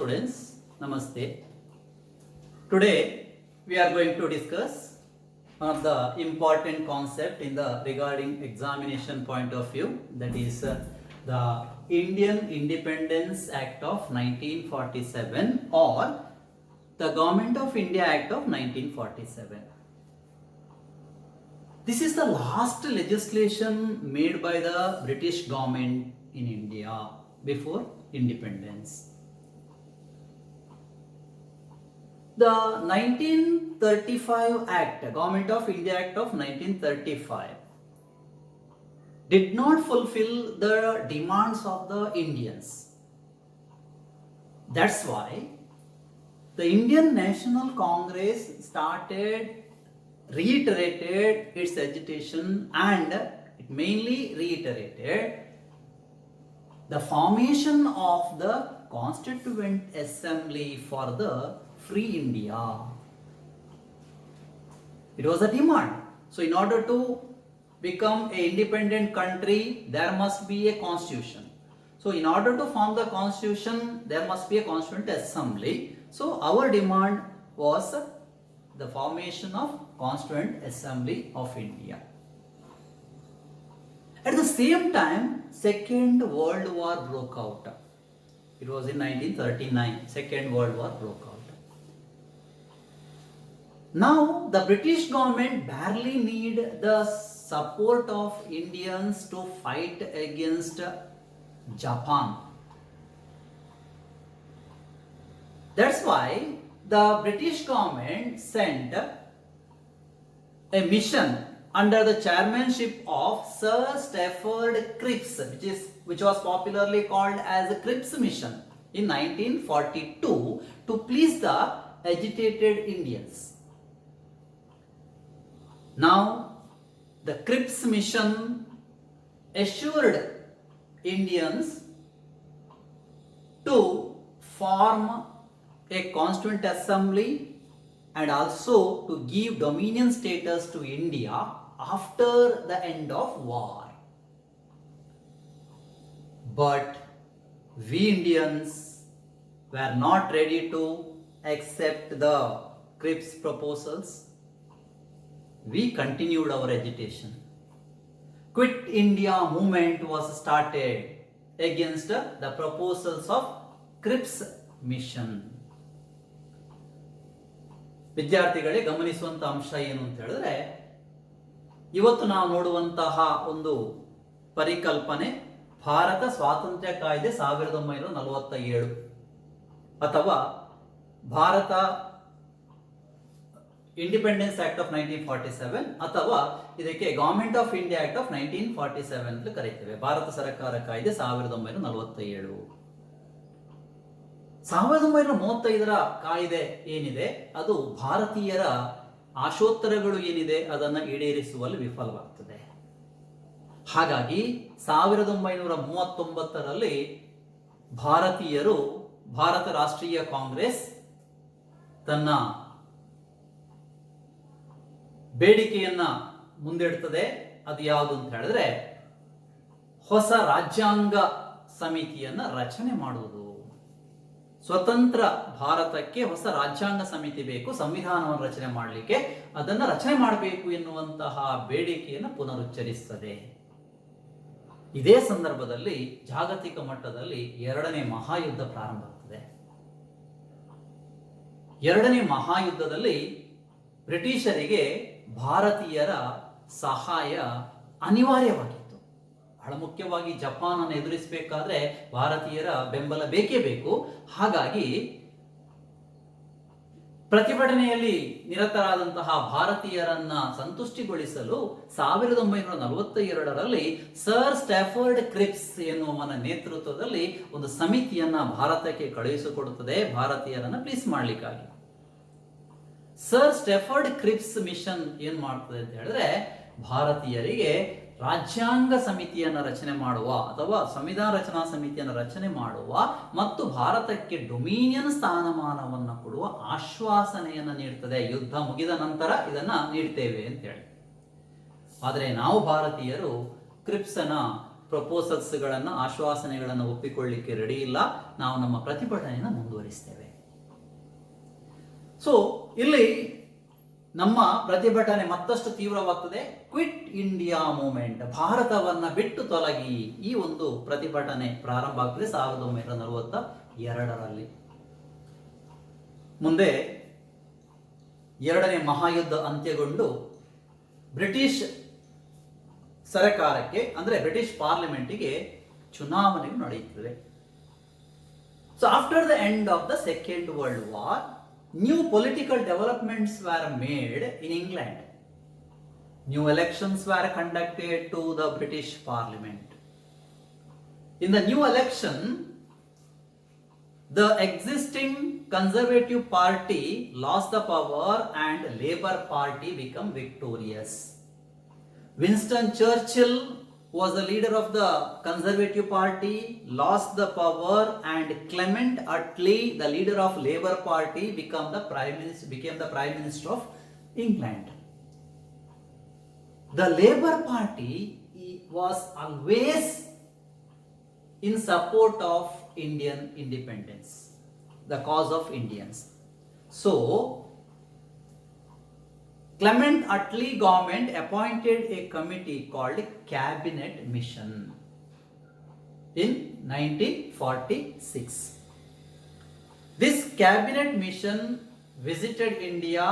students, Namaste. Today we are going to discuss one of the important concept in the regarding examination point of view, that is the Indian Independence Act of 1947 or the Government of India Act of 1947. This is the last legislation made by the British government in India before independence. The 1935 Act, Government of India Act of 1935, did not fulfill the demands of the Indians. That's why the Indian National Congress reiterated its agitation, and it mainly reiterated the formation of the Constituent Assembly for the Free India. It was a demand. So in order to become an independent country, there must be a constitution. So in order to form the constitution, there must be a Constituent Assembly. So our demand was the formation of Constituent Assembly of India. At the same time, Second World War broke out. It was in 1939, Second World War broke out. Now, the British government barely need the support of Indians to fight against Japan. That's why the British government sent a mission under the chairmanship of Sir Stafford Cripps, which was popularly called as the Cripps Mission in 1942, to please the agitated Indians. Now, the Cripps Mission assured Indians to form a Constituent Assembly and also to give dominion status to India after the end of war. But we Indians were not ready to accept the Cripps proposals. We continued our agitation. Quit India movement was started against the proposals of Cripps Mission. ವಿದ್ಯಾರ್ಥಿಗಳೇ, ಗಮನಿಸುವಂತ ಅಂಶ ಏನು ಅಂತ ಹೇಳಿದ್ರೆ, ಇವತ್ತು ನಾವು ನೋಡುವಂತಹ ಒಂದು ಪರಿಕಲ್ಪನೆ ಭಾರತ ಸ್ವಾತಂತ್ರ್ಯ ಕಾಯ್ದೆ 1947 ಅಥವಾ ಭಾರತ ಇಂಡಿಪೆಂಡೆನ್ಸ್ ಆಕ್ಟ್ ಆಫ್ 1947 ಅಥವಾ ಇದಕ್ಕೆ government of India act of 1947 ಅಂತ ಕರೀತೇವೆ. ಭಾರತ ಸರ್ಕಾರ ಕಾಯ್ದೆ 1947. 1935ರ ಕಾಯ್ದೆ ಏನಿದೆ, ಅದು ಭಾರತೀಯರ ಆಶೋತ್ತರಗಳು ಏನಿದೆ ಅದನ್ನು ಈಡೇರಿಸುವಲ್ಲಿ ವಿಫಲವಾಗ್ತದೆ. ಹಾಗಾಗಿ 1939ರಲ್ಲಿ ಭಾರತೀಯರು, ಭಾರತ ರಾಷ್ಟ್ರೀಯ ಕಾಂಗ್ರೆಸ್ ತನ್ನ ಬೇಡಿಕೆಯನ್ನ ಮುಂದಿಡ್ತದೆ. ಅದು ಯಾವುದು ಅಂತ ಹೇಳಿದ್ರೆ, ಹೊಸ ರಾಜ್ಯಾಂಗ ಸಮಿತಿಯನ್ನ ರಚನೆ ಮಾಡುವುದು. ಸ್ವತಂತ್ರ ಭಾರತಕ್ಕೆ ಹೊಸ ರಾಜ್ಯಾಂಗ ಸಮಿತಿ ಬೇಕು, ಸಂವಿಧಾನವನ್ನು ರಚನೆ ಮಾಡಲಿಕ್ಕೆ ಅದನ್ನು ರಚನೆ ಮಾಡಬೇಕು ಎನ್ನುವಂತಹ ಬೇಡಿಕೆಯನ್ನು ಪುನರುಚ್ಚರಿಸುತ್ತದೆ. ಇದೇ ಸಂದರ್ಭದಲ್ಲಿ ಜಾಗತಿಕ ಮಟ್ಟದಲ್ಲಿ ಎರಡನೇ ಮಹಾಯುದ್ಧ ಪ್ರಾರಂಭ ಆಗ್ತದೆ. ಎರಡನೇ ಮಹಾಯುದ್ಧದಲ್ಲಿ ಬ್ರಿಟಿಷರಿಗೆ ಭಾರತೀಯರ ಸಹಾಯ ಅನಿವಾರ್ಯವಾಗಿತ್ತು. ಬಹಳ ಮುಖ್ಯವಾಗಿ ಜಪಾನ್ ಅನ್ನು ಎದುರಿಸಬೇಕಾದ್ರೆ ಭಾರತೀಯರ ಬೆಂಬಲ ಬೇಕೇ ಬೇಕು. ಹಾಗಾಗಿ ಪ್ರತಿಭಟನೆಯಲ್ಲಿ ನಿರತರಾದಂತಹ ಭಾರತೀಯರನ್ನ ಸಂತುಷ್ಟಿಗೊಳಿಸಲು 1942ರಲ್ಲಿ ಸರ್ ಸ್ಟಾಫರ್ಡ್ ಕ್ರಿಪ್ಸ್ ಎನ್ನುವನ ನೇತೃತ್ವದಲ್ಲಿ ಒಂದು ಸಮಿತಿಯನ್ನ ಭಾರತಕ್ಕೆ ಕಳುಹಿಸಿಕೊಡುತ್ತದೆ, ಭಾರತೀಯರನ್ನ ಪ್ಲೀಸ್ ಮಾಡಲಿಕ್ಕಾಗಿ. ಸರ್ ಸ್ಟಾಫರ್ಡ್ ಕ್ರಿಪ್ಸ್ ಮಿಷನ್ ಏನ್ ಮಾಡ್ತದೆ ಅಂತ ಹೇಳಿದ್ರೆ, ಭಾರತೀಯರಿಗೆ ರಾಜ್ಯಾಂಗ ಸಮಿತಿಯನ್ನು ರಚನೆ ಮಾಡುವ ಅಥವಾ ಸಂವಿಧಾನ ರಚನಾ ಸಮಿತಿಯನ್ನು ರಚನೆ ಮಾಡುವ ಮತ್ತು ಭಾರತಕ್ಕೆ ಡೊಮಿನಿಯನ್ ಸ್ಥಾನಮಾನವನ್ನು ಕೊಡುವ ಆಶ್ವಾಸನೆಯನ್ನು ನೀಡುತ್ತದೆ. ಯುದ್ಧ ಮುಗಿದ ನಂತರ ಇದನ್ನ ನೀಡ್ತೇವೆ ಅಂತ ಹೇಳಿ. ಆದರೆ ನಾವು ಭಾರತೀಯರು ಕ್ರಿಪ್ಸನ ಪ್ರಪೋಸಲ್ಸ್ಗಳನ್ನು, ಆಶ್ವಾಸನೆಗಳನ್ನು ಒಪ್ಪಿಕೊಳ್ಳಿಕ್ಕೆ ರೆಡಿ ಇಲ್ಲ. ನಾವು ನಮ್ಮ ಪ್ರತಿಭಟನೆಯನ್ನು ಮುಂದುವರಿಸ್ತೇವೆ. ಸೊ ಇಲ್ಲಿ ನಮ್ಮ ಪ್ರತಿಭಟನೆ ಮತ್ತಷ್ಟು ತೀವ್ರವಾಗ್ತದೆ. ಕ್ವಿಟ್ ಇಂಡಿಯಾ ಮೂವ್ಮೆಂಟ್, ಭಾರತವನ್ನ ಬಿಟ್ಟು ತೊಲಗಿ, ಈ ಒಂದು ಪ್ರತಿಭಟನೆ ಪ್ರಾರಂಭ ಆಗ್ತದೆ 1942ರಲ್ಲಿ. ಮುಂದೆ ಎರಡನೇ ಮಹಾಯುದ್ಧ ಅಂತ್ಯಗೊಂಡು ಬ್ರಿಟಿಷ್ ಸರಕಾರಕ್ಕೆ, ಅಂದ್ರೆ ಬ್ರಿಟಿಷ್ ಪಾರ್ಲಿಮೆಂಟಿಗೆ ಚುನಾವಣೆಗಳು ನಡೆಯುತ್ತವೆ. So after the end of the second world war, new political developments were made in England. New elections were conducted to the British Parliament. In the new election, the existing Conservative Party lost the power and Labour Party became victorious. Winston Churchill was the leader of the Conservative Party, lost the power, and Clement Attlee, the leader of Labour Party, became the Prime Minister of England. The Labour Party was always in support of Indian independence, the cause of Indians. So, Clement Attlee government appointed a committee called Cabinet Mission in 1946. This Cabinet Mission visited India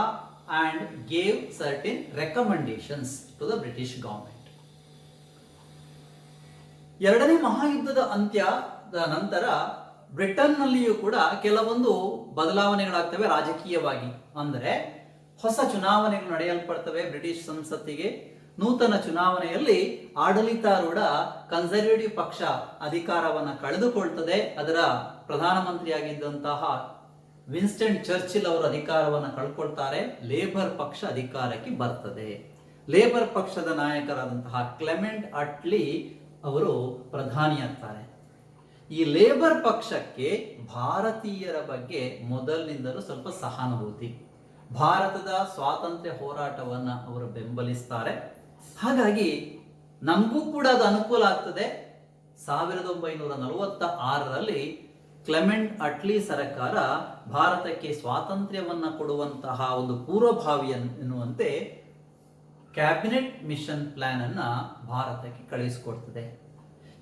and gave certain recommendations to the British government. ಎರಡನೇ ಮಹಾಯುದ್ಧದ ಅಂತ್ಯದ ನಂತರ ಬ್ರಿಟನ್ನಲ್ಲಿಯೂ ಕೂಡ ಕೆಲವೊಂದು ಬದಲಾವಣೆಗಳಾಗ್ತವೆ ರಾಜಕೀಯವಾಗಿ. ಅಂದರೆ ಹೊಸ ಚುನಾವಣೆಗಳು ನಡೆಯಲ್ಪಡ್ತವೆ ಬ್ರಿಟಿಷ್ ಸಂಸತ್ತಿಗೆ. ನೂತನ ಚುನಾವಣೆಯಲ್ಲಿ ಆಡಳಿತಾರೂಢ ಕನ್ಸರ್ವೇಟಿವ್ ಪಕ್ಷ ಅಧಿಕಾರವನ್ನು ಕಳೆದುಕೊಳ್ತದೆ. ಅದರ ಪ್ರಧಾನಮಂತ್ರಿಯಾಗಿದ್ದಂತಹ ವಿನ್ಸ್ಟನ್ ಚರ್ಚಿಲ್ ಅವರು ಅಧಿಕಾರವನ್ನು ಕಳ್ಕೊಳ್ತಾರೆ. ಲೇಬರ್ ಪಕ್ಷ ಅಧಿಕಾರಕ್ಕೆ ಬರ್ತದೆ. ಲೇಬರ್ ಪಕ್ಷದ ನಾಯಕರಾದಂತಹ ಕ್ಲೆಮೆಂಟ್ ಅಟ್ಲಿ ಅವರು ಪ್ರಧಾನಿಯಾಗ್ತಾರೆ. ಈ ಲೇಬರ್ ಪಕ್ಷಕ್ಕೆ ಭಾರತೀಯರ ಬಗ್ಗೆ ಮೊದಲಿನಿಂದಲೂ ಸ್ವಲ್ಪ ಸಹಾನುಭೂತಿ. ಭಾರತದ ಸ್ವಾತಂತ್ರ್ಯ ಹೋರಾಟವನ್ನ ಅವರು ಬೆಂಬಲಿಸ್ತಾರೆ. ಹಾಗಾಗಿ ನಮಗೂ ಕೂಡ ಅದು ಅನುಕೂಲ ಆಗ್ತದೆ. 1946ರಲ್ಲಿ ಕ್ಲೆಮೆಂಟ್ ಅಟ್ಲಿ ಸರ್ಕಾರ ಭಾರತಕ್ಕೆ ಸ್ವಾತಂತ್ರ್ಯವನ್ನ ಕೊಡುವಂತಹ ಒಂದು ಪೂರ್ವಭಾವಿ ಎನ್ನುವಂತೆ ಕ್ಯಾಬಿನೆಟ್ ಮಿಷನ್ ಪ್ಲಾನ್ ಅನ್ನ ಭಾರತಕ್ಕೆ ಕಳುಹಿಸಿಕೊಡ್ತದೆ.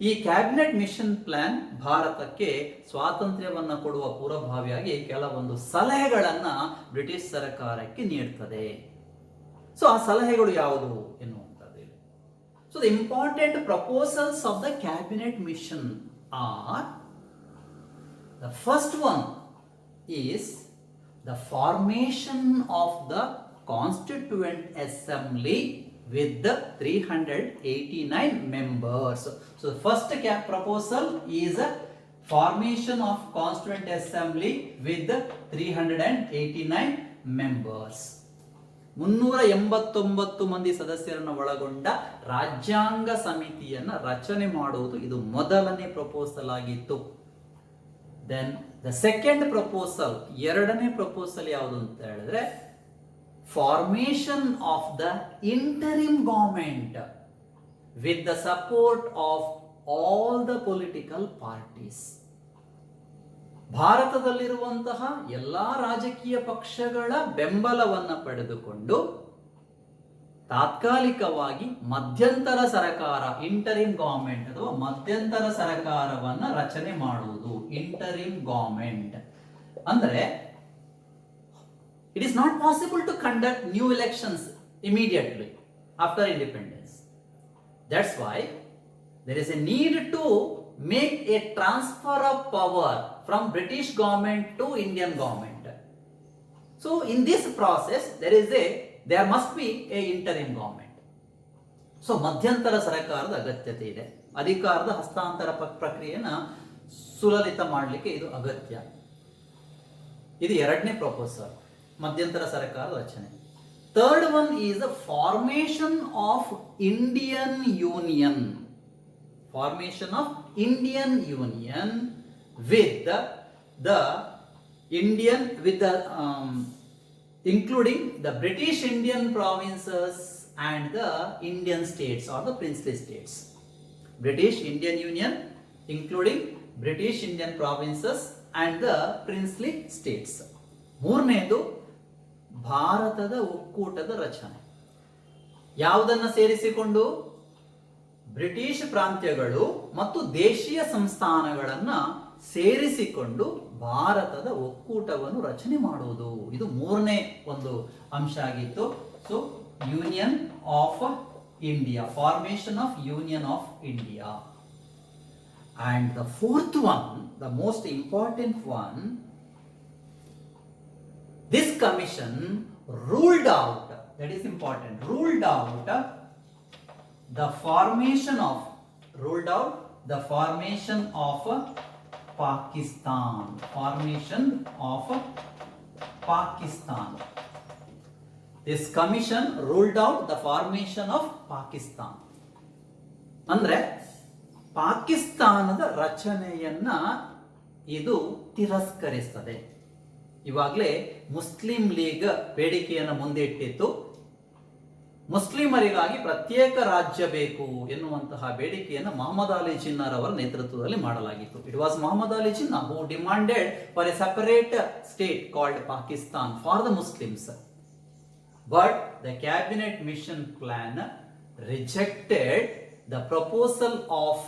ಈ ಕ್ಯಾಬಿನೆಟ್ ಮಿಷನ್ ಪ್ಲಾನ್ ಭಾರತಕ್ಕೆ ಸ್ವಾತಂತ್ರ್ಯವನ್ನ ಕೊಡುವ ಪೂರ್ವಭಾವಿಯಾಗಿ ಕೆಲವೊಂದು ಸಲಹೆಗಳನ್ನ ಬ್ರಿಟಿಷ್ ಸರ್ಕಾರಕ್ಕೆ ನೀಡುತ್ತದೆ. ಸೊ ಆ ಸಲಹೆಗಳು ಯಾವುದು ಎನ್ನುವಂಥದ್ದು. So the important proposals of the cabinet mission are: the first one is the formation of the constituent assembly with the 389 members. So the first proposal is a formation of constituent assembly with the 389 members. 389 ಮಂದಿ ಸದಸ್ಯರನ್ನು ಒಳಗೊಂಡ ರಾಜ್ಯಾಂಗ ಸಮಿತಿಯನ್ನು ರಚನೆ ಮಾಡುವುದು ಇದು ಮೊದಲನೇ proposal ಆಗಿತ್ತು. Then the second proposal, ಎರಡನೇ ಪ್ರಪೋಸಲ್ ಯಾವುದು ಅಂತ ಹೇಳಿದ್ರೆ formation of the interim government with the support of all the political parties. ಭಾರತದಲ್ಲಿರುವಂತಹ ಎಲ್ಲಾ ರಾಜಕೀಯ ಪಕ್ಷಗಳ ಬೆಂಬಲವನ್ನು ಪಡೆದುಕೊಂಡು ತಾತ್ಕಾಲಿಕವಾಗಿ ಮಧ್ಯಂತರ ಸರ್ಕಾರ, ಇಂಟರಿಮ್ ಗವರ್ಮೆಂಟ್ ಅಥವಾ ಮಧ್ಯಂತರ ಸರ್ಕಾರವನ್ನ ರಚನೆ ಮಾಡುವುದು. ಇಂಟರಿಮ್ ಗವರ್ಮೆಂಟ್ ಅಂದ್ರೆ it is not possible to conduct new elections immediately after independence. That's why there is a need to make a transfer of power from British government to Indian government. So in this process there must be a interim government. So ಮಧ್ಯಂತರ ಸರ್ಕಾರದ ಅಗತ್ಯತೆ ಇದೆ. ಅಧಿಕಾರದ ಹಸ್ತಾಂತರ ಪ್ರಕ್ರಿಯೆಯನ್ನು ಸುಲಲಿತ ಮಾಡಲಿಕ್ಕೆ ಇದು ಅಗತ್ಯ. ಇದು ಎರಡನೇ ಪ್ರಪೋಸಲ್, ಮಧ್ಯಂತರ ಸರ್ಕಾರದ ರಚನೆ. Third one is the formation of Indian union. Formation of Indian union with including the British Indian provinces and the Indian states or the princely states. British Indian Union, including British Indian provinces and the princely states. ಮೂರನೇದು ಭಾರತದ ಒಕ್ಕೂಟದ ರಚನೆ. ಯಾವುದನ್ನು ಸೇರಿಸಿಕೊಂಡು? British ಪ್ರಾಂತ್ಯಗಳು ಮತ್ತು ದೇಶೀಯ ಸಂಸ್ಥಾನಗಳನ್ನು ಸೇರಿಸಿಕೊಂಡು ಭಾರತದ ಒಕ್ಕೂಟವನ್ನು ರಚನೆ ಮಾಡುವುದು. ಇದು ಮೂರನೇ ಒಂದು ಅಂಶ ಆಗಿತ್ತು. So union of India, formation of union of India. And the fourth one, the most important one, this commission ruled out, that is important, ruled out the formation of Pakistan. Formation of Pakistan. This commission ruled out the formation of Pakistan. ಅಂದ್ರೆ ಪಾಕಿಸ್ತಾನದ ರಚನೆಯನ್ನ ಇದು ತಿರಸ್ಕರಿಸ್ತದೆ. ಇವಾಗಲೇ Muslim league ಬೇಡಿಕೆಯನ್ನು ಮುಂದೆ ಇಟ್ಟಿತ್ತು. ಮುಸ್ಲಿಮರಿಗಾಗಿ ಪ್ರತ್ಯೇಕ ರಾಜ್ಯ ಬೇಕು ಎನ್ನುವಂತಹ ಬೇಡಿಕೆಯನ್ನು ಮೊಹಮ್ಮದ್ ಅಲಿ ಜಿನ್ನಾ ಅವರ ನೇತೃತ್ವದಲ್ಲಿ ಮಾಡಲಾಗಿತ್ತು. It was Mohammad Ali Jinnah who demanded for a separate state called Pakistan for the Muslims. But the cabinet mission plan rejected the proposal of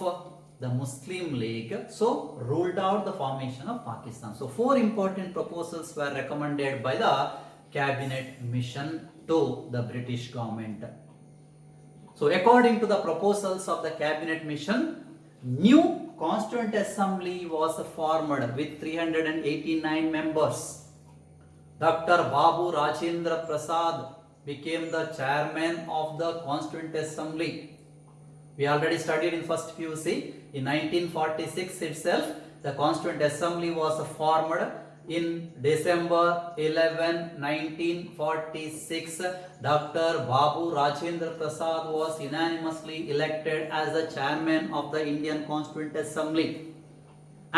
the Muslim League, so ruled out the formation of Pakistan. So four important proposals were recommended by the cabinet mission to the British government. So according to the proposals of the cabinet mission, new constituent assembly was formed with 389 members. Dr. Babu Rajendra Prasad became the chairman of the Constituent Assembly. We already studied in first PUC. In 1946 itself, the Constituent Assembly was formed. In December 11, 1946, Dr. Babu Rajendra Prasad was unanimously elected as the chairman of the Indian Constituent Assembly.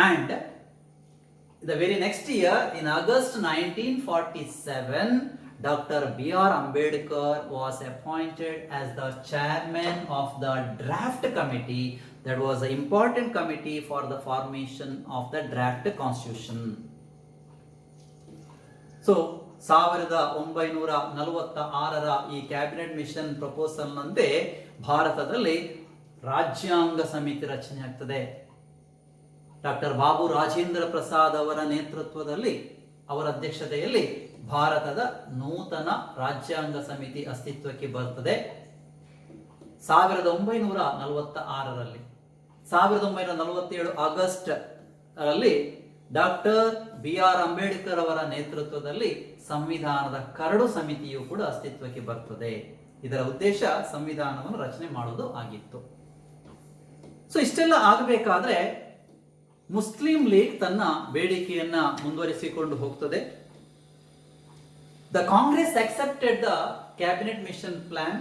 And the very next year, in August 1947, Dr. B.R. Ambedkar was appointed as the chairman of the draft committee. That was an important committee for the formation of the draft constitution. So 1946ರ ಈ cabinet mission proposal ನಂತೆ ಭಾರತದಲ್ಲಿ ರಾಜ್ಯಾಂಗ ಸಮಿತಿ ರಚನೆ ಆಗ್ತದೆ. Doctor Babu Rajendra Prasad ಅವರ ನೇತೃತ್ವದಲ್ಲಿ, ಅವರ ಅಧ್ಯಕ್ಷತೆಯಲ್ಲಿ ಭಾರತದ ನೂತನ ರಾಜ್ಯಾಂಗ ಸಮಿತಿ ಅಸ್ತಿತ್ವಕ್ಕೆ ಬರುತ್ತದೆ 1946ರಲ್ಲಿ. 1947 ಆಗಸ್ಟ್ ರಲ್ಲಿ ಡಾಕ್ಟರ್ B.R. ಅಂಬೇಡ್ಕರ್ ಅವರ ನೇತೃತ್ವದಲ್ಲಿ ಸಂವಿಧಾನದ ಕರಡು ಸಮಿತಿಯು ಕೂಡ ಅಸ್ತಿತ್ವಕ್ಕೆ ಬರ್ತದೆ. ಇದರ ಉದ್ದೇಶ ಸಂವಿಧಾನವನ್ನು ರಚನೆ ಮಾಡುವುದು ಆಗಿತ್ತು. ಸೊ ಇಷ್ಟೆಲ್ಲ ಆಗಬೇಕಾದ್ರೆ ಮುಸ್ಲಿಂ ಲೀಗ್ ತನ್ನ ಬೇಡಿಕೆಯನ್ನ ಮುಂದುವರಿಸಿಕೊಂಡು ಹೋಗ್ತದೆ. The Congress accepted the cabinet mission plan,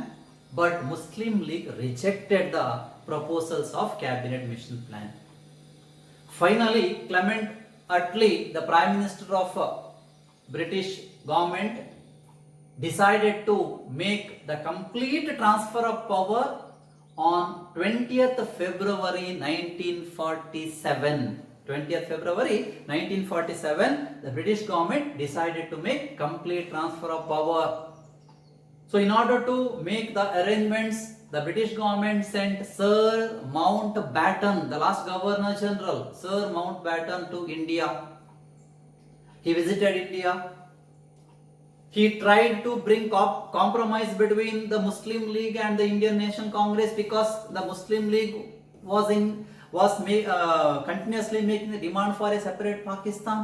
but Muslim League rejected the proposals of cabinet mission plan. Finally, Clement Attlee, the Prime Minister of British government, decided to make the complete transfer of power on 20th February 1947. 20th February 1947, the British government decided to make complete transfer of power. So in order to make the arrangements, the British government sent Sir Mountbatten, the last Governor General, Sir Mountbatten, to India. He visited India. He tried to bring compromise between the Muslim League and the Indian Nation Congress, because the Muslim League was continuously making the demand for a separate Pakistan.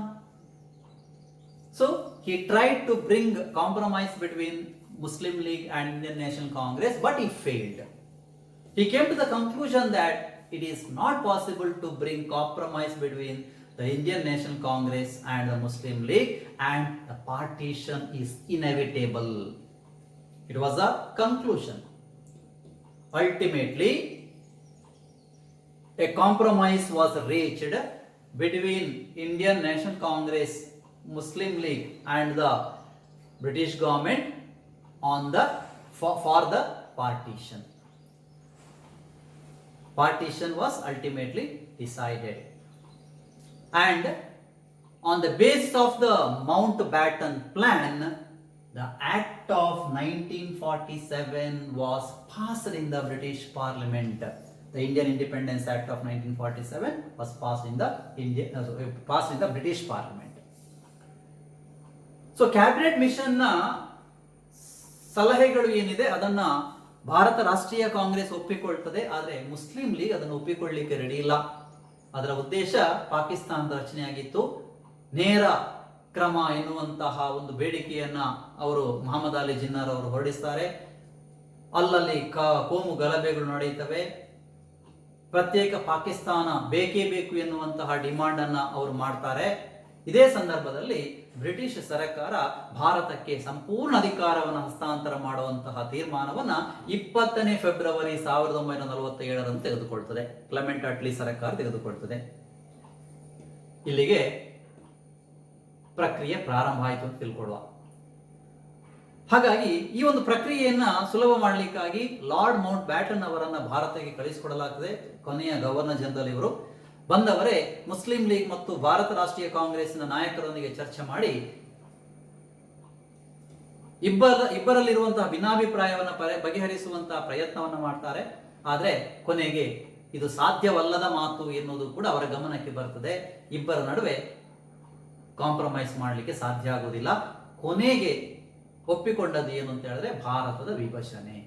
So he tried to bring compromise between Muslim League and Indian Nation Congress, but he failed. He came to the conclusion that it is not possible to bring compromise between the Indian Nation Congress and the Muslim League, and the partition is inevitable. It was a conclusion. Ultimately, a compromise was reached between Indian National Congress, Muslim League and the British government on the for the partition. partition was ultimately decided. And on the basis of the Mountbatten Plan, the Act of 1947 was passed in the British Parliament. The Indian Independence Act of 1947 was passed in the British Parliament. So cabinet mission ನ ಸಲಹೆಗಳು ಏನಿದೆ ಅದನ್ನ ಭಾರತ ರಾಷ್ಟ್ರೀಯ ಕಾಂಗ್ರೆಸ್ ಒಪ್ಪಿಕೊಳ್ತದೆ, ಆದರೆ Muslim league ಅದನ್ನು ಒಪ್ಪಿಕೊಳ್ಳಲಿಕ್ಕೆ ready ಇಲ್ಲ. ಅದರ ಉದ್ದೇಶ ಪಾಕಿಸ್ತಾನದ ರಚನೆಯಾಗಿತ್ತು. ನೇರ ಕ್ರಮ ಎನ್ನುವಂತಹ ಒಂದು ಬೇಡಿಕೆಯನ್ನ ಅವರು ಮೊಹಮ್ಮದ್ ಅಲಿ ಜಿನ್ನಾರ್ ಅವರು ಹೊರಡಿಸ್ತಾರೆ. ಅಲ್ಲಲ್ಲಿ ಕೋಮು ಗಲಭೆಗಳು ನಡೆಯುತ್ತವೆ. ಪ್ರತ್ಯೇಕ ಪಾಕಿಸ್ತಾನ ಬೇಕೇ ಬೇಕು ಎನ್ನುವಂತಹ ಡಿಮಾಂಡ್ ಅನ್ನ ಅವರು ಮಾಡ್ತಾರೆ. ಇದೇ ಸಂದರ್ಭದಲ್ಲಿ ಬ್ರಿಟಿಷ್ ಸರ್ಕಾರ ಭಾರತಕ್ಕೆ ಸಂಪೂರ್ಣ ಅಧಿಕಾರವನ್ನು ಹಸ್ತಾಂತರ ಮಾಡುವಂತಹ ತೀರ್ಮಾನವನ್ನ 20ನೇ ಫೆಬ್ರವರಿ 1947ರಂದು ತೆಗೆದುಕೊಳ್ತದೆ. ಕ್ಲೆಮೆಂಟ್ ಅಟ್ಲಿ ಸರ್ಕಾರ ತೆಗೆದುಕೊಳ್ತದೆ. ಇಲ್ಲಿಗೆ ಪ್ರಕ್ರಿಯೆ ಪ್ರಾರಂಭ ಆಯಿತು ಅಂತ ತಿಳ್ಕೊಳ್ಳುವ. ಹಾಗಾಗಿ ಈ ಒಂದು ಪ್ರಕ್ರಿಯೆಯನ್ನ ಸುಲಭ ಮಾಡಲಿಕ್ಕಾಗಿ ಲಾರ್ಡ್ ಮೌಂಟ್ ಬ್ಯಾಟನ್ ಅವರನ್ನ ಭಾರತಕ್ಕೆ ಕಳಿಸಿಕೊಡಲಾಗ್ತದೆ. ಕೊನೆಯ ಗವರ್ನರ್ ಜನರಲ್ ಇವರು ಬಂದವರೇ ಮುಸ್ಲಿಂ ಲೀಗ್ ಮತ್ತು ಭಾರತ ರಾಷ್ಟ್ರೀಯ ಕಾಂಗ್ರೆಸ್ನ ನಾಯಕರೊಂದಿಗೆ ಚರ್ಚೆ ಮಾಡಿ ಇಬ್ಬರಲ್ಲಿರುವಂತಹ ಭಿನ್ನಾಭಿಪ್ರಾಯವನ್ನು ಬಗೆಹರಿಸುವಂತಹ ಪ್ರಯತ್ನವನ್ನು ಮಾಡ್ತಾರೆ. ಆದರೆ ಕೊನೆಗೆ ಇದು ಸಾಧ್ಯವಲ್ಲದ ಮಾತು ಎನ್ನುವುದು ಕೂಡ ಅವರ ಗಮನಕ್ಕೆ ಬರ್ತದೆ. ಇಬ್ಬರ ನಡುವೆ ಕಾಂಪ್ರಮೈಸ್ ಮಾಡಲಿಕ್ಕೆ ಸಾಧ್ಯ ಆಗುವುದಿಲ್ಲ. ಕೊನೆಗೆ ಒಪ್ಪಿಕೊಂಡದ್ದು ಏನು ಅಂತ ಹೇಳಿದ್ರೆ ಭಾರತದ ವಿಭಜನೆ.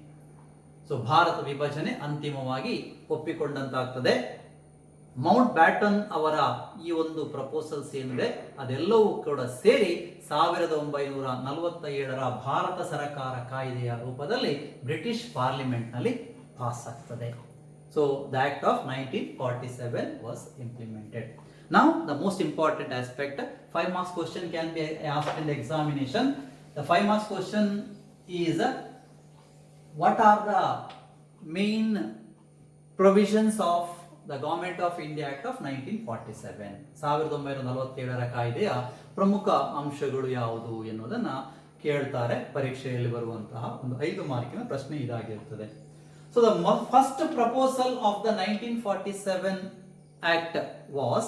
ಸೊ ಭಾರತ ವಿಭಜನೆ ಅಂತಿಮವಾಗಿ ಒಪ್ಪಿಕೊಂಡಂತಾಗ್ತದೆ. ಮೌಂಟ್ ಬ್ಯಾಟನ್ ಅವರ ಈ ಒಂದು ಪ್ರಪೋಸಲ್ಸ್ ಏನಿದೆ ಅದೆಲ್ಲವೂ ಕೂಡ ಸೇರಿ 1947ರ ಭಾರತ ಸರ್ಕಾರ ಕಾಯ್ದೆಯ ರೂಪದಲ್ಲಿ ಬ್ರಿಟಿಷ್ ಪಾರ್ಲಿಮೆಂಟ್ ನಲ್ಲಿ ಪಾಸ್ ಆಗ್ತದೆ. So the act of 1947 was implemented. Now the most important aspect, 5 marks question can be asked in the examination. The 5 marks question is what are the main provisions of the Government of India Act of 1947. 1947ರ ಕಾಯ್ದೆಯ ಪ್ರಮುಖ ಅಂಶಗಳು ಯಾವುದು ಎನ್ನುವುದನ್ನ ಕೇಳ್ತಾರೆ. ಪರೀಕ್ಷೆಯಲ್ಲಿ ಬರುವಂತಹ ಒಂದು 5 ಮಾರ್ಕಿನ ಪ್ರಶ್ನೆ ಇದಾಗಿರುತ್ತದೆ. So the first proposal of the 1947 Act was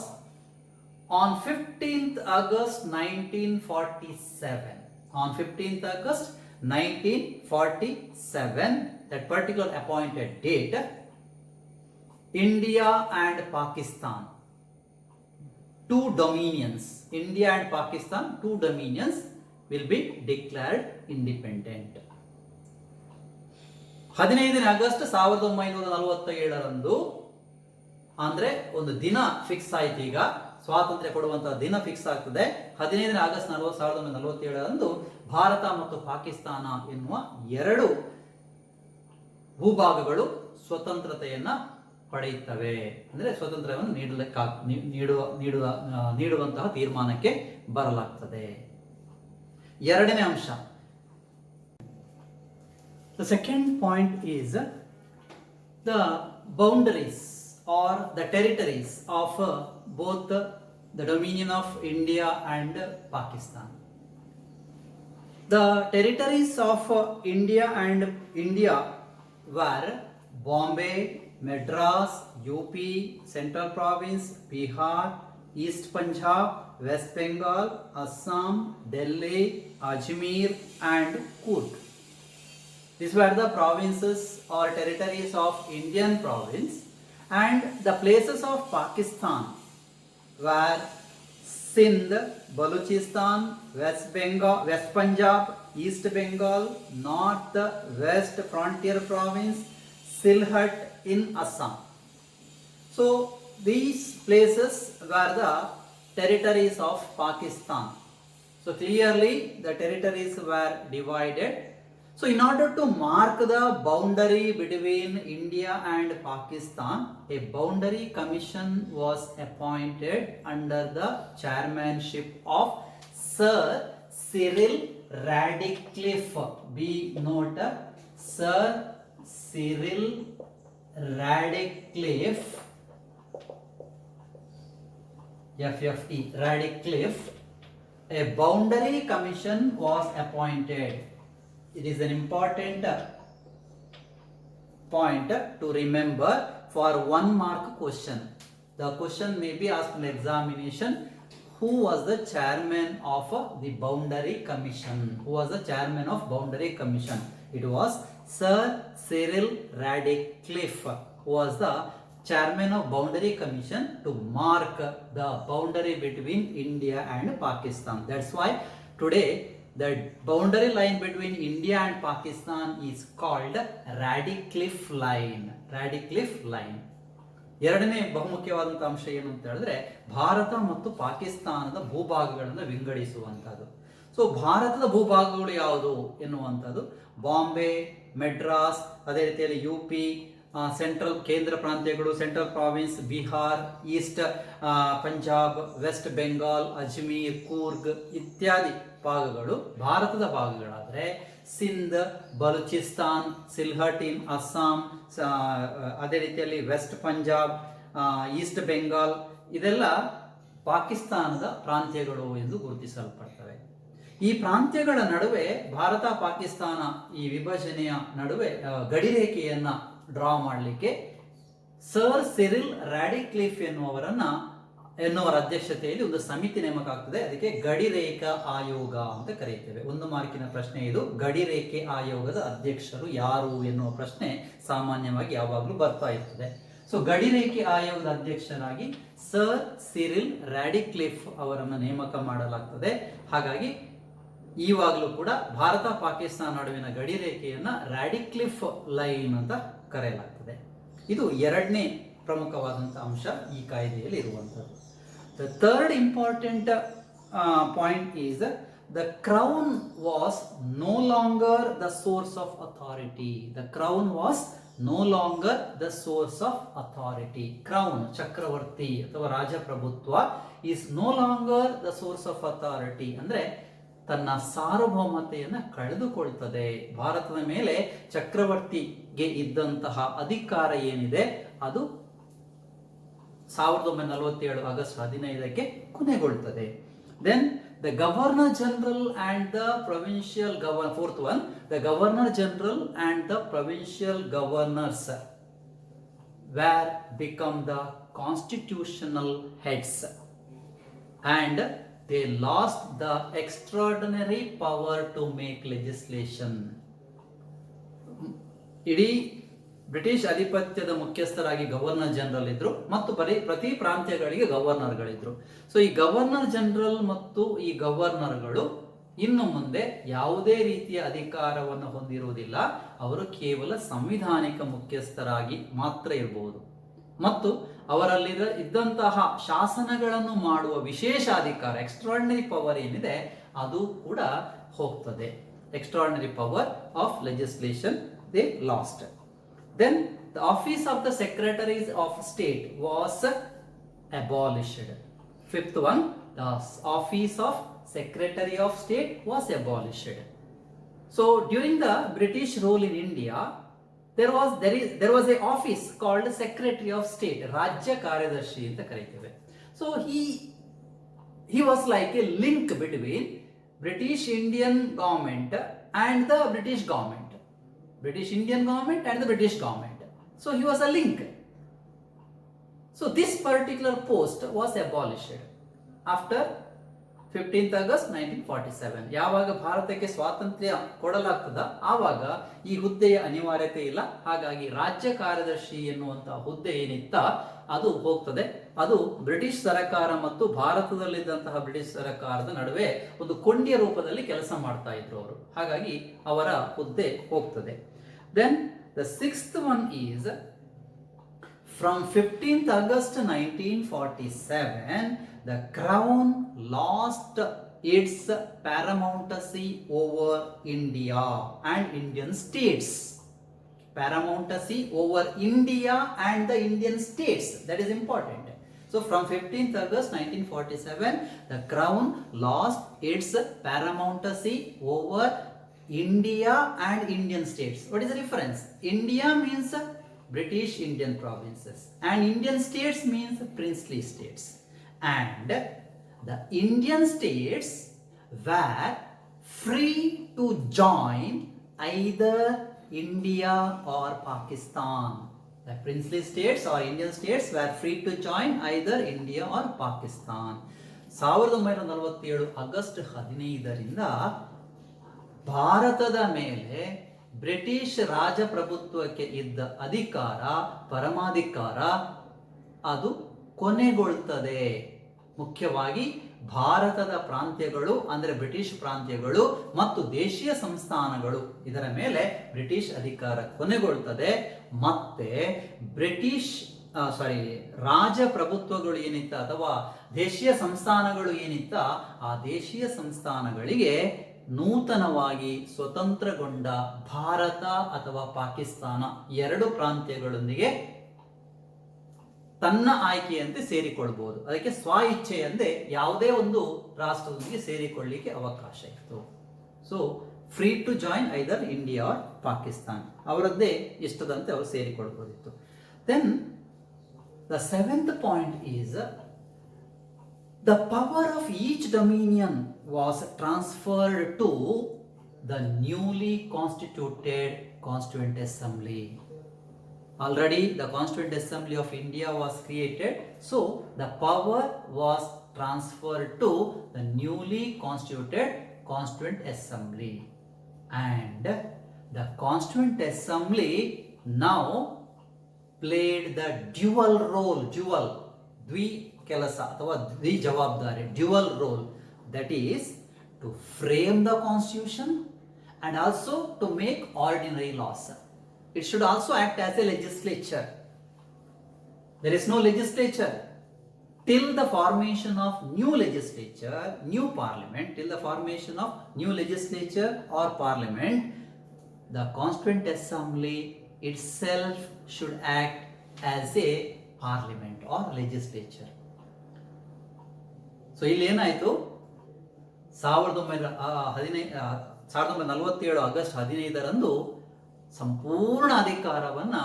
on 15th August 1947. On 15th August 1947, that particular appointed date, India and Pakistan, two dominions, India and Pakistan, two dominions will be declared independent. 15ನೇ August 1947ರಂದು ಅಂದ್ರೆ ಒಂದು ದಿನ fix ಆಯ್ತು. ಈಗ ಸ್ವಾತಂತ್ರ್ಯ ಕೊಡುವಂತಹ ದಿನ ಫಿಕ್ಸ್ ಆಗ್ತದೆ. 15ನೇ ಆಗಸ್ಟ್ 1947ರಂದು ಭಾರತ ಮತ್ತು ಪಾಕಿಸ್ತಾನ ಎನ್ನುವ ಎರಡು ಭೂಭಾಗಗಳು ಸ್ವತಂತ್ರತೆಯನ್ನ ಪಡೆಯುತ್ತವೆ. ಅಂದ್ರೆ ಸ್ವತಂತ್ರವನ್ನು ನೀಡುವಂತಹ ತೀರ್ಮಾನಕ್ಕೆ ಬರಲಾಗ್ತದೆ. ಎರಡನೇ ಅಂಶ, the second point is the boundaries or the territories of both the dominion of India and Pakistan. The territories of India were Bombay, Madras, UP, Central Province, Bihar, East Punjab, West Bengal, Assam, Delhi, Ajmer and Coorg. These were the provinces or territories of Indian province, and the places of Pakistan were Sindh, Balochistan, West Bengal, West Punjab, East Bengal, North West Frontier Province, Sylhet in Assam. So these places were the territories of Pakistan. So clearly the territories were divided. So in order to mark the boundary between India and Pakistan, a boundary commission was appointed under the chairmanship of Sir Cyril Radcliffe. Be note, Sir Cyril Radcliffe, FFE, Radcliffe. A boundary commission was appointed. It is an important point to remember. for 1 mark question. The question may be asked in examination. Who was the chairman of the Boundary Commission? Who was the chairman of Boundary Commission? It was Sir Cyril Radcliffe, who was the chairman of Boundary Commission to mark the boundary between India and Pakistan. That's why today the boundary line between India and Pakistan is called Radcliffe Line. Radcliffe Line. ಎರಡನೇ ಬಹುಮುಖ್ಯವಾದಂಥ ಅಂಶ ಏನು ಅಂತ ಹೇಳಿದ್ರೆ ಭಾರತ ಮತ್ತು ಪಾಕಿಸ್ತಾನದ ಭೂಭಾಗಗಳನ್ನು ವಿಂಗಡಿಸುವಂಥದ್ದು. So ಭಾರತದ ಭೂಭಾಗಗಳು ಯಾವುದು ಎನ್ನುವಂಥದ್ದು ಬಾಂಬೆ, ಮೆಡ್ರಾಸ್, ಅದೇ ರೀತಿಯಲ್ಲಿ UP, ಸೆಂಟ್ರಲ್ ಕೇಂದ್ರ ಪ್ರಾಂತ್ಯಗಳು, central province, Bihar, east Punjab, west Bengal, Ajmer, Coorg ಇತ್ಯಾದಿ ಭಾಗಗಳು ಭಾರತದ ಭಾಗಗಳಾದರೆ ಸಿಂಧ್, ಬಲೂಚಿಸ್ತಾನ್, ಸಿಲ್ಹಟ್ ಇನ್ ಅಸ್ಸಾಂ, ಅದೇ ರೀತಿಯಲ್ಲಿ ವೆಸ್ಟ್ ಪಂಜಾಬ್, ಈಸ್ಟ್ ಬೆಂಗಾಲ್ ಇದೆಲ್ಲ ಪಾಕಿಸ್ತಾನದ ಪ್ರಾಂತ್ಯಗಳು ಎಂದು ಗುರುತಿಸಲ್ಪಡ್ತವೆ. ಈ ಪ್ರಾಂತ್ಯಗಳ ನಡುವೆ ಭಾರತ ಪಾಕಿಸ್ತಾನ ಈ ವಿಭಜನೆಯ ನಡುವೆ ಗಡಿರೇಖೆಯನ್ನ ಡ್ರಾ ಮಾಡಲಿಕ್ಕೆ ಸರ್ ಸಿರಿಲ್ ರಾಡಿಕ್ಲಿಫ್ ಎನ್ನುವರ ಅಧ್ಯಕ್ಷತೆಯಲ್ಲಿ ಒಂದು ಸಮಿತಿ ನೇಮಕ ಆಗ್ತದೆ. ಅದಕ್ಕೆ ಗಡಿರೇಖಾ ಆಯೋಗ ಅಂತ ಕರೆಯುತ್ತೇವೆ. 1 ಮಾರ್ಕಿನ ಪ್ರಶ್ನೆ ಇದು. ಗಡಿರೇಖೆ ಆಯೋಗದ ಅಧ್ಯಕ್ಷರು ಯಾರು ಎನ್ನುವ ಪ್ರಶ್ನೆ ಸಾಮಾನ್ಯವಾಗಿ ಯಾವಾಗಲೂ ಬರ್ತಾ ಇರ್ತದೆ. ಸೊ ಗಡಿರೇಖೆ ಆಯೋಗದ ಅಧ್ಯಕ್ಷರಾಗಿ ಸರ್ ಸಿರಿಲ್ ರಾಡಿಕ್ಲಿಫ್ ಅವರನ್ನು ನೇಮಕ ಮಾಡಲಾಗ್ತದೆ. ಹಾಗಾಗಿ ಈವಾಗಲೂ ಕೂಡ ಭಾರತ ಪಾಕಿಸ್ತಾನ ನಡುವಿನ ಗಡಿರೇಖೆಯನ್ನ ರಾಡಿಕ್ಲಿಫ್ ಲೈನ್ ಅಂತ ಕರೆಯಲಾಗ್ತದೆ. ಇದು ಎರಡನೇ ಪ್ರಮುಖವಾದಂಥ ಅಂಶ ಈ ಕಾಯ್ದೆಯಲ್ಲಿ ಇರುವಂಥದ್ದು. The third important point is the crown was no longer the source of authority. The crown was no longer the source of authority. Crown, ಚಕ್ರವರ್ತಿ ಅಥವಾ ರಾಜಪ್ರಭುತ್ವ is no longer the source of authority. ಅಂದ್ರೆ ತನ್ನ ಸಾರ್ವಭೌಮತೆಯನ್ನು ಕಳೆದುಕೊಳ್ತದೆ. ಭಾರತದ ಮೇಲೆ ಚಕ್ರವರ್ತಿಗೆ ಇದ್ದಂತಹ ಅಧಿಕಾರ ಏನಿದೆ ಅದು 1947 August 15ಕ್ಕೆ ಕೊನೆಗೊಳ್ತದೆ. Then the Governor General and the Provincial Governor, fourth one, the Governor General and the Provincial Governors were become the constitutional heads and they lost the extraordinary power to make legislation. ಇಡೀ British ಅಧಿಪತ್ಯದ ಮುಖ್ಯಸ್ಥರಾಗಿ governor general ಇದ್ರು ಮತ್ತು ಪ್ರತಿ ಪ್ರಾಂತ್ಯಗಳಿಗೆ ಗವರ್ನರ್ಗಳಿದ್ರು. So ಈ governor general ಮತ್ತು ಈ ಗವರ್ನರ್ಗಳು ಇನ್ನು ಮುಂದೆ ಯಾವುದೇ ರೀತಿಯ ಅಧಿಕಾರವನ್ನು ಹೊಂದಿರುವುದಿಲ್ಲ. ಅವರು ಕೇವಲ ಸಂವಿಧಾನಿಕ ಮುಖ್ಯಸ್ಥರಾಗಿ ಮಾತ್ರ ಇರಬಹುದು ಮತ್ತು ಅವರಲ್ಲಿ ಇದ್ದಂತಹ ಶಾಸನಗಳನ್ನು ಮಾಡುವ ವಿಶೇಷ ಅಧಿಕಾರ ಎಕ್ಸ್ಟ್ರಾರ್ಡಿನರಿ ಪವರ್ ಏನಿದೆ ಅದು ಕೂಡ ಹೋಗ್ತದೆ. Extraordinary power of legislation they last. Then the office of the secretaries of state was abolished. Fifth one, the office of secretary of state was abolished. So during the British rule in India, there was a office called secretary of state, Rajya Karyadarshi anta kariteve. So he was like a link between British Indian government and the British government. British Indian government and the British government. So he was a link. So this particular post was abolished after 15th August 1947. ಯಾವಾಗ ಭಾರತಕ್ಕೆ ಸ್ವಾತಂತ್ರ್ಯ ಕೊಡಲಾಗ್ತದ ಆವಾಗ ಈ ಹುದ್ದೆಯ ಅನಿವಾರ್ಯತೆ ಇಲ್ಲ. ಹಾಗಾಗಿ ರಾಜ್ಯ ಕಾರ್ಯದರ್ಶಿ ಎನ್ನುವಂತಹ ಹುದ್ದೆ ಏನಿತ್ತ ಅದು ಹೋಗ್ತದೆ. ಅದು ಬ್ರಿಟಿಷ್ ಸರ್ಕಾರ ಮತ್ತು ಭಾರತದಲ್ಲಿದ್ದಂತಹ ಬ್ರಿಟಿಷ್ ಸರ್ಕಾರದ ನಡುವೆ ಒಂದು ಕೊಂಡಿಯ ರೂಪದಲ್ಲಿ ಕೆಲಸ ಮಾಡ್ತಾ ಇದ್ರು ಅವರು. ಹಾಗಾಗಿ ಅವರ ಹುದ್ದೆ ಹೋಗ್ತದೆ. Then the sixth one is from 15th August 1947 the crown lost its paramountcy over India and Indian states. Paramountcy over India and the Indian states, that is important. So from 15th August 1947 the crown lost its paramountcy over India and Indian states. What is the difference? India means British Indian provinces and Indian states means princely states. And the Indian states were free to join either India or Pakistan. The princely states or Indian states were free to join either India or Pakistan. 1947 August 15ರಿಂದ ಭಾರತದ ಮೇಲೆ British ರಾಜಪ್ರಭುತ್ವಕ್ಕೆ ಇದ್ದ ಅಧಿಕಾರ, ಪರಮಾಧಿಕಾರ ಅದು ಕೊನೆಗೊಳ್ತದೆ. ಮುಖ್ಯವಾಗಿ ಭಾರತದ ಪ್ರಾಂತ್ಯಗಳು ಅಂದರೆ British ಪ್ರಾಂತ್ಯಗಳು ಮತ್ತು ದೇಶೀಯ ಸಂಸ್ಥಾನಗಳು, ಇದರ ಮೇಲೆ ಬ್ರಿಟಿಷ್ ಅಧಿಕಾರ ಕೊನೆಗೊಳ್ತದೆ. ಮತ್ತೆ ಬ್ರಿಟಿಷ್ ರಾಜಪ್ರಭುತ್ವಗಳು ಏನಿತ್ತ ಅಥವಾ ದೇಶೀಯ ಸಂಸ್ಥಾನಗಳು ಏನಿತ್ತ ಆ ದೇಶೀಯ ಸಂಸ್ಥಾನಗಳಿಗೆ ನೂತನವಾಗಿ ಸ್ವತಂತ್ರಗೊಂಡ ಭಾರತ ಅಥವಾ ಪಾಕಿಸ್ತಾನ ಎರಡು ಪ್ರಾಂತ್ಯಗಳೊಂದಿಗೆ ತನ್ನ ಆಯ್ಕೆಯಂತೆ ಸೇರಿಕೊಳ್ಬಹುದು. ಅದಕ್ಕೆ ಸ್ವ ಇಚ್ಛೆಯಂತೆ ಯಾವುದೇ ಒಂದು ರಾಷ್ಟ್ರದೊಂದಿಗೆ ಸೇರಿಕೊಳ್ಳಿಕ್ಕೆ ಅವಕಾಶ ಇತ್ತು. So free to join either India or Pakistan, ಅವರದ್ದೇ ಇಷ್ಟದಂತೆ ಅವರು ಸೇರಿಕೊಳ್ಬಹುದಿತ್ತು. Then the seventh point is the power of each dominion was transferred to the newly constituted Constituent Assembly. Already the Constituent Assembly of India was created, so the power was transferred to the newly constituted Constituent Assembly. And the Constituent Assembly now played the dual role, ದ್ವಿ ಕೆಲಸ ಅಥವಾ ದ್ವಿ ಜವಾಬ್ದಾರಿ, dual role, that is to frame the constitution and also to make ordinary laws. It should also act as a legislature. There is no legislature till the formation of new legislature, new parliament, till the formation of new legislature or parliament, the Constituent Assembly itself should act as a parliament or legislature. So ಇಲ್ಲಿ ಏನಾಯಿತು, 1947 August 15ರಂದು ಸಂಪೂರ್ಣ ಅಧಿಕಾರವನ್ನು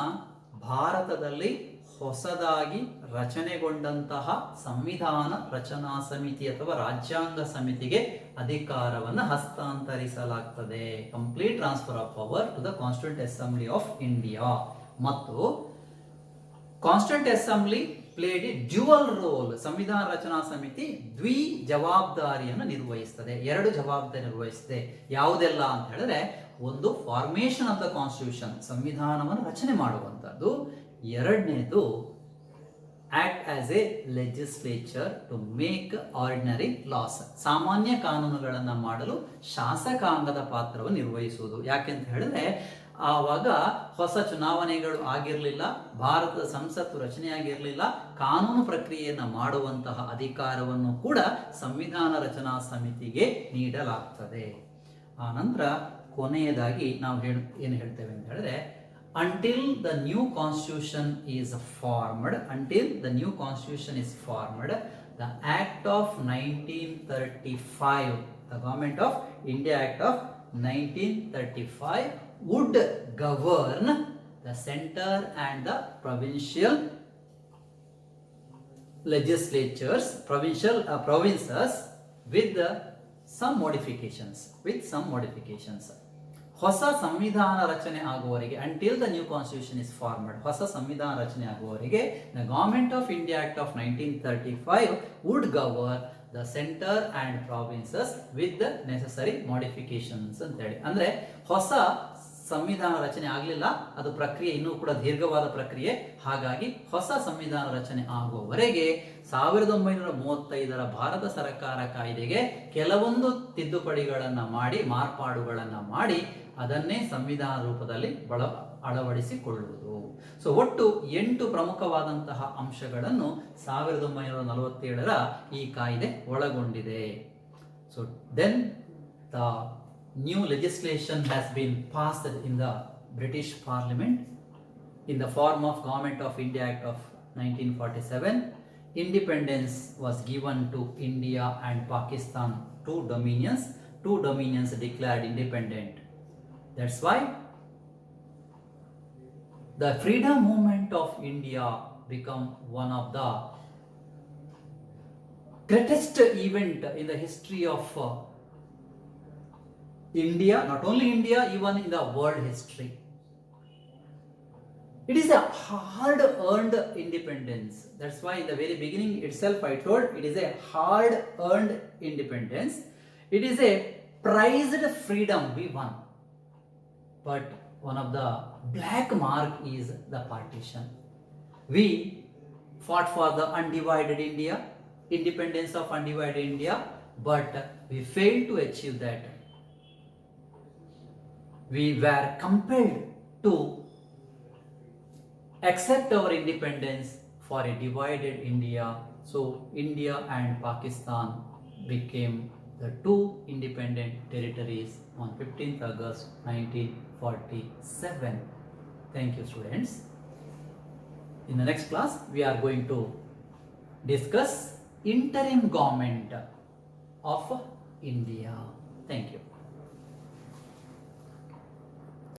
ಭಾರತದಲ್ಲಿ ಹೊಸದಾಗಿ ರಚನೆಗೊಂಡಂತಹ ಸಂವಿಧಾನ ರಚನಾ ಸಮಿತಿ ಅಥವಾ ರಾಜ್ಯಾಂಗ ಸಮಿತಿಗೆ ಅಧಿಕಾರವನ್ನು ಹಸ್ತಾಂತರಿಸಲಾಗ್ತದೆ. Complete transfer of power to the constituent assembly of India. ಮತ್ತು constituent assembly played a dual role. ಸಂವಿಧಾನ ರಚನಾ ಸಮಿತಿ ದ್ವಿ ಜವಾಬ್ದಾರಿಯನ್ನು ನಿರ್ವಹಿಸ್ತದೆ, ಎರಡು ಜವಾಬ್ದಾರಿ ನಿರ್ವಹಿಸ್ತದೆ. ಯಾವುದೆಲ್ಲ ಅಂತ ಹೇಳಿದ್ರೆ, ಒಂದು ಫಾರ್ಮೇಶನ್ ಆಫ್ ದ ಕಾನ್ಸ್ಟಿಟ್ಯೂಷನ್, ಸಂವಿಧಾನವನ್ನು ರಚನೆ ಮಾಡುವಂಥದ್ದು. ಎರಡನೇದು act as a legislature to make ordinary laws, ಸಾಮಾನ್ಯ ಕಾನೂನುಗಳನ್ನು ಮಾಡಲು ಶಾಸಕಾಂಗದ ಪಾತ್ರವನ್ನು ನಿರ್ವಹಿಸುವುದು. ಯಾಕೆಂತ ಹೇಳಿದ್ರೆ ಆವಾಗ ಹೊಸ ಚುನಾವಣೆಗಳು ಆಗಿರಲಿಲ್ಲ, ಭಾರತದ ಸಂಸತ್ತು ರಚನೆಯಾಗಿರಲಿಲ್ಲ. ಕಾನೂನು ಪ್ರಕ್ರಿಯೆಯನ್ನು ಮಾಡುವಂತಹ ಅಧಿಕಾರವನ್ನು ಕೂಡ ಸಂವಿಧಾನ ರಚನಾ ಸಮಿತಿಗೆ ನೀಡಲಾಗ್ತದೆ. ಆ ನಂತರ ಕೊನೆಯದಾಗಿ ನಾವು ಏನು ಹೇಳ್ತೇವೆ ಅಂತ ಹೇಳಿದ್ರೆ, until the new constitution is formed, the Act of 1935, the Government of India Act of 1935 would govern the center and the provincial legislatures, provinces with some modifications. ಹೊಸ ಸಂವಿಧಾನ ರಚನೆ ಆಗುವವರೆಗೆ, until the new constitution is formed, ಹೊಸ ಸಂವಿಧಾನ ರಚನೆ ಆಗುವವರೆಗೆ the government of India act of 1935 would govern the centre and provinces with the necessary modifications ಅಂತ ಹೇಳಿ. ಅಂದ್ರೆ ಹೊಸ ಸಂವಿಧಾನ ರಚನೆ ಆಗಲಿಲ್ಲ, ಅದು ಪ್ರಕ್ರಿಯೆ ಇನ್ನೂ ಕೂಡ ದೀರ್ಘವಾದ ಪ್ರಕ್ರಿಯೆ. ಹಾಗಾಗಿ ಹೊಸ ಸಂವಿಧಾನ ರಚನೆ ಆಗುವವರೆಗೆ 1935ರ ಭಾರತ ಸರ್ಕಾರ ಕಾಯ್ದೆಗೆ ಕೆಲವೊಂದು ತಿದ್ದುಪಡಿಗಳನ್ನು ಮಾಡಿ, ಮಾರ್ಪಾಡುಗಳನ್ನು ಮಾಡಿ ಅದನ್ನೇ ಸಂವಿಧಾನ ರೂಪದಲ್ಲಿ ಅಳವಡಿಸಿಕೊಳ್ಳುವುದು. ಸೊ ಒಟ್ಟು 8 ಪ್ರಮುಖವಾದಂತಹ ಅಂಶಗಳನ್ನು 1947ರ ಈ ಕಾಯ್ದೆ ಒಳಗೊಂಡಿದೆ. So then the new legislation has been passed in the British Parliament in the form of Government of India Act of 1947. Independence was given to India and Pakistan, two dominions declared independent. That's why the freedom movement of India become one of the greatest event in the history of India, not only India, even in the world history. It is a hard earned independence. That's why in the very beginning itself I told it is a hard earned independence. It is a prized freedom we won. But one of the black mark is the partition. We fought for the undivided India, independence of undivided India, but we failed to achieve that. We were compelled to accept our independence for a divided India. So India and Pakistan became the two independent territories on 15th August 1947. Thank you, students. In the next class, we are going to discuss interim government of India. Thank you.